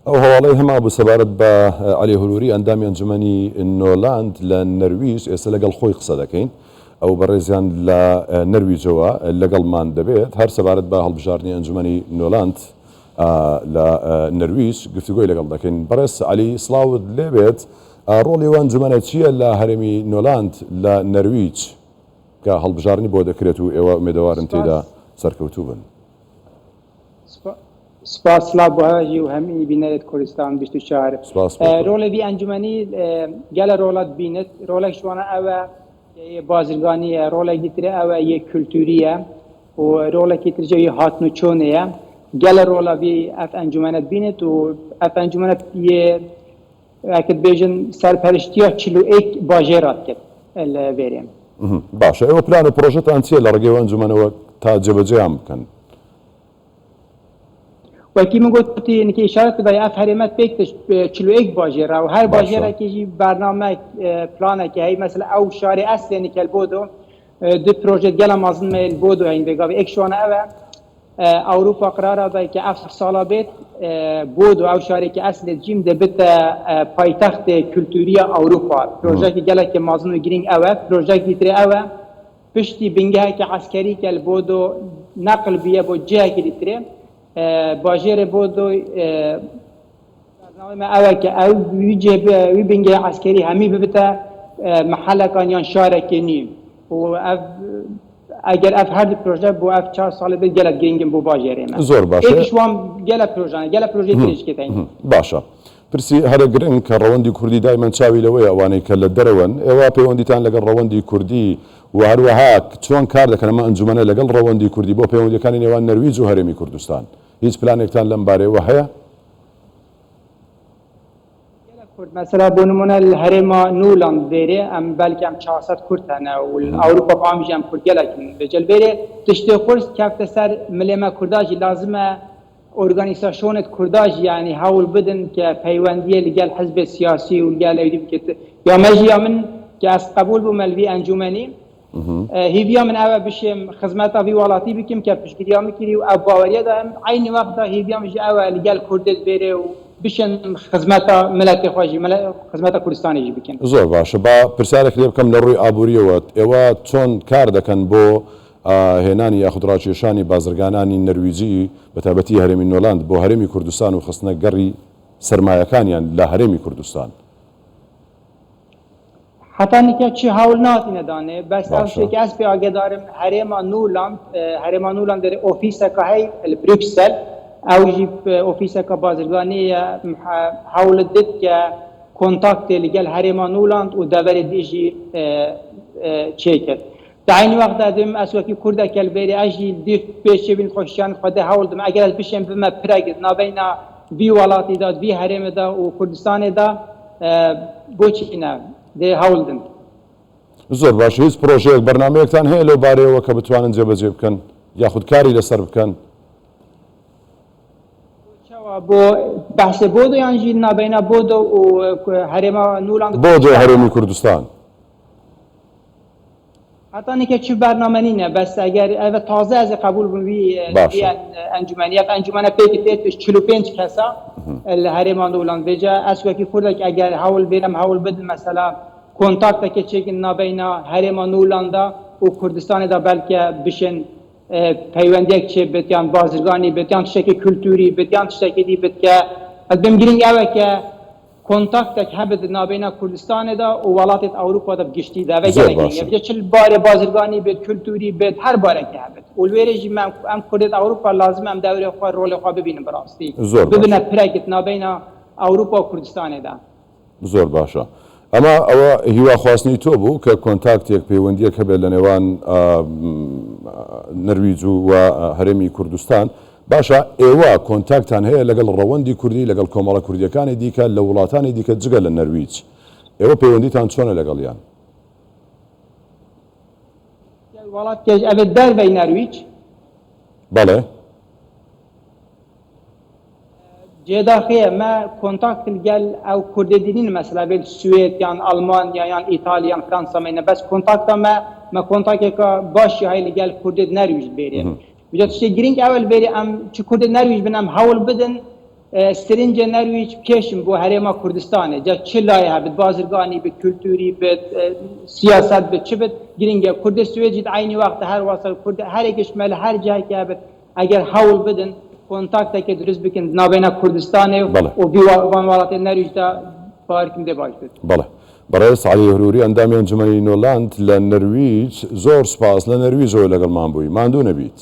ئەو هەواڵەی هەما بوو سەبارەت بە عەلی هولووری ئەندامی ئەنجومەنی نۆلاند لە نەرویج ئێستا لەگەڵ خۆی قسە دەکەین. ئەو بەڕێزیان لە نەرویجەوە لەگەڵمان دەبێت هەر سەبارەت بە هەڵبژاردننی ئەنجومەنی نۆلاند لە نەرویج گفتوگۆی لەگەڵ دەکەین. بەڕێز عەلی سڵاوت لێبێت، ڕۆڵی ئەو ئەنجومەنە چییە لە هەرێمی نۆلاند لە نەرویج کە هەڵبژاردننی بۆ دەکرێت و ئێوە ئومێدەوارن تێدا سەرکەوتوو بن؟ سپاس لابوهاجی و هەمی بینەرێت کوردستان 24 ڕۆڵێکی ئەنجومەنی گەلە ڕۆڵەت بینێت ڕۆڵێک شوانە ئەوە بازرگانیە، ڕۆڵێکی ترە ئەوە یەک کولتوریە و ڕۆڵێکی ترجە هاتن و چۆنەیە. گەلە ڕۆڵە بی ئەف ئەنجومەنەت بینێت و ئەف ئەنجومەنەت ئەکت بێژن سەرپەرشتیە 41 باژێرات کرد لە وێرێم. باشە، ئێوە پلان و پرۆژەتان چییە لە ڕێگەی ئەنجومەنەوە تا جێبەجێیان بکەن؟ وەکی من گوتی نکە ئیشارەت بە ئەف هەرێمەت پێکتش 41 باژێرا و هەر باژێرێکیژی بەرنامە پلانێکی هەیە مەسەلا ئەو شاری ئەسلێنی کە بۆدۆ دو پرۆژێت گەلە مازن مەیل بۆدۆ هەین بێگاوی ئێکشوانە ئەوە ئەوروپا قرارە دای کە ئەف ساڵە بێت بۆدۆ ئەو شارێکی ئەسلێت جیم دەبێتە پایتەختێ کولتوریە ئەوروپا. پرۆژێکی گەلێکی مازن و گرنگ ئەوە پرۆژێکی ترێ ئەوە پشتی بنگەهێکی عەسکەری کە بۆدۆ نەقل بیە بۆ جێهێکی دیترێ باژێرە بۆ دۆی برنامە ئەوە کە ئەو وی بنگە عەسکەری هەمی ببتە محەلەکان یان شارێکی نیم و ئەگەر ئەف هەردوو پرۆژە بۆ ئەف 4 ساڵە بێت گەلە گرنگم بۆ باژێرێمە. زۆر باشە. ئێکشوان گەلە پرۆژانە گەلە پرۆژەی ترشکێتین. باشە. پرسی هەرە گرنگ کە ڕەوەندی کوردی دایمەن چاوی لەوەیە ئەوانەی کە لە دەرەوەن ئێوە پەیوەندیتان لەگەڵ ڕەوەندی کوردی و هەروەها چۆن کار دەکەن ئەمە ئەنجومەنە لەگەڵ ڕەوەندی کوردی بۆ پەیوەندیەکانی نێوان نەرویج و هەرێمی کوردستان؟ هیچ پلانێکتان لەم بارەیەوە هەیە؟ مثلا بۆ نمونە هەرێما نولاند بێرێ ئەم بەلکە ئەم 400 کورد هەنە و ئەوروپا بەڵامیژی ئەم کورد بەجل بێرێ تشتێ قورس کەفتە سەر ملێمە کورداژی لازمە ئۆرگانیزاسیۆنێت کورداژی یعنی هەوڵ بدن کە پەیوەندیە لەگەڵ حزبێ سیاسی و لەگەڵ ئەوی بکێت یا مەژی یا من کە ئەس قبول بوومە لەوی ئەنجومەنی هیویا من ئەوە بشێم خزمەتا وی وڵاتی بکەم کە پشتگیریا میکردی و ئەو باوەریەدا عینی وەختا هیویا مژی ئەوە لەگەڵ کوردت بێرێ و بشن خزمەتا ملەتی خۆشی خزمەتا کوردستانیژی بکەن. زۆر باشە. با پرسیارێک لێ بکەم لە ڕووی ئابووریەوە ئێوە چۆن کار دەکەن بۆ هێنانی یاخود ڕاکێشانی بازرگانانی نەرویجی بەتایبەتی هەرێمی نۆلاند بۆ هەرێمی کوردستان و خستنە گەڕی سەرمایەکانیان لە هەرێمی کوردستان؟ حتانیکە چی هەوڵ ناتینە دانێ بەس ئەو شتێکی ئەس پێ ئاگادارم هەرێما نولاند دەرێ ئۆفیسەکە هەیە لە بروکسل ئەوژی ئۆفیسەکە بازرگانیە هەوڵت دت کە کۆنتاکتێ لەگەڵ هەرێما نولاند و دەبەرێ دێژی چێ کرد. داعینی وەختا دێم ئەسوەکی کوردەکە لەبێرێ ئەژی دیر پێشێ بین خۆشیان خۆدە هەوڵ دم ئەگەر ئەس بشێم بمە پرەگرت نابینە وی وڵاتیدا وی هەرێمەدا و کوردستانێدا بۆچی نە دێ هەوڵدن. زۆر باش. هیچ پرۆژەیەک بەرنامەیەکتان هەیە لەو بارەیەوە کە بتوانن جێبەجێ بکەن یاخود کاری لەسەر بکەن؟ بۆ بەحسێ بۆدۆ یانژی نابینە بۆدۆ و هەرێما نولاند بۆدۆ هەرێمی کوردستان هەتانێکە چی بەرنامە نینە بەس ئەگەر ئەوە تازە ئەز قبول بووی ئەنجومەنیەت ئەنجومەنە پێکی تێتش 45 کەسە لە هەرێما نولاند بێجا ئەسوەکی کوردێک ئەگەر هەوڵ بێرم هەوڵ بدن مەسەلا کۆنتاکتێکە چێکن نابینە هەرێما نولاندا و کوردستانێدا بەلکە بشن پەیوەندێک چێ بێتیان بازرگانی بێتیان تشتێکی کولتوری بێتیان تشتێکی دی بێت کە ئەدەم گرنگ ئەوە کە کۆنتاکتێک هەبێت نابینە کوردستانێدا و وڵاتێت ئەوروپادا بگشتی داوە گەلێک چل بارێ بازرگانی بێت کولتوری بێت هەر بارێکی هەبێت و لێرەژی ئەم کوردێت ئەوروپا لازم ئەم داورێ خۆ ڕۆڵی خۆ ببینم بەڕاستی ببنە پرێکت نابینە ئەوروپا و کوردستانێدا. زۆر باشە. ئەمە ئەوە هیوا خواستنی تۆ بوو کە کۆنتاکتێک پەیوەندیەک هەبێت لە نێوان نەرویج و هەرێمی کوردستان. باشە، ئێوە کۆنتاکتان هەیە لەگەڵ ڕەوەندی کوردی لەگەڵ کۆمەڵە کوردیەکانی دیکە لە وڵاتانی دیکە جگە لە نەرویج ئێوە پەیوەندیتان چۆنە لەگەڵیان؟ وڵات ئەبێت دەربەی نەرویج بەڵێ جێداخەیە مە کۆنتاکت لەگەڵ ئەو کوردێدینین مەسەلا بێت سوێد یان ئەڵمانیا یان ئیتالیا یان فرانسا مەینە بەس کۆنتاکتە مە کۆنتاکێکە باشی هەیە لەگەڵ کوردێت نەرویج بێرێ بجات شتێ گرنگ ئەوە بێرێ ئەم چ کوردێت نەرویج بن ئەم هەوڵ بدن سترینج نرویج پیشم بو هرما کردستانه جا چه لایه هبید بازرگانی به کلتوری به سیاست به چه بید گرینگه کرد سویجید عینی وقت هر واسه کرد هر یکش مل هر جایی که هبید اگر حول بدن کنتاکت که درست بکن نابینا کردستانه و بیوان والات نرویج دا بارکم ده باش بید. بله. بەڕێز عەلی هەرۆری ئەندامی ئەنجومەنی نۆلاند لە نەرویج زۆر سپاس لە نەرویجەوە لەگەڵمان بووی ماندوو نەبیت.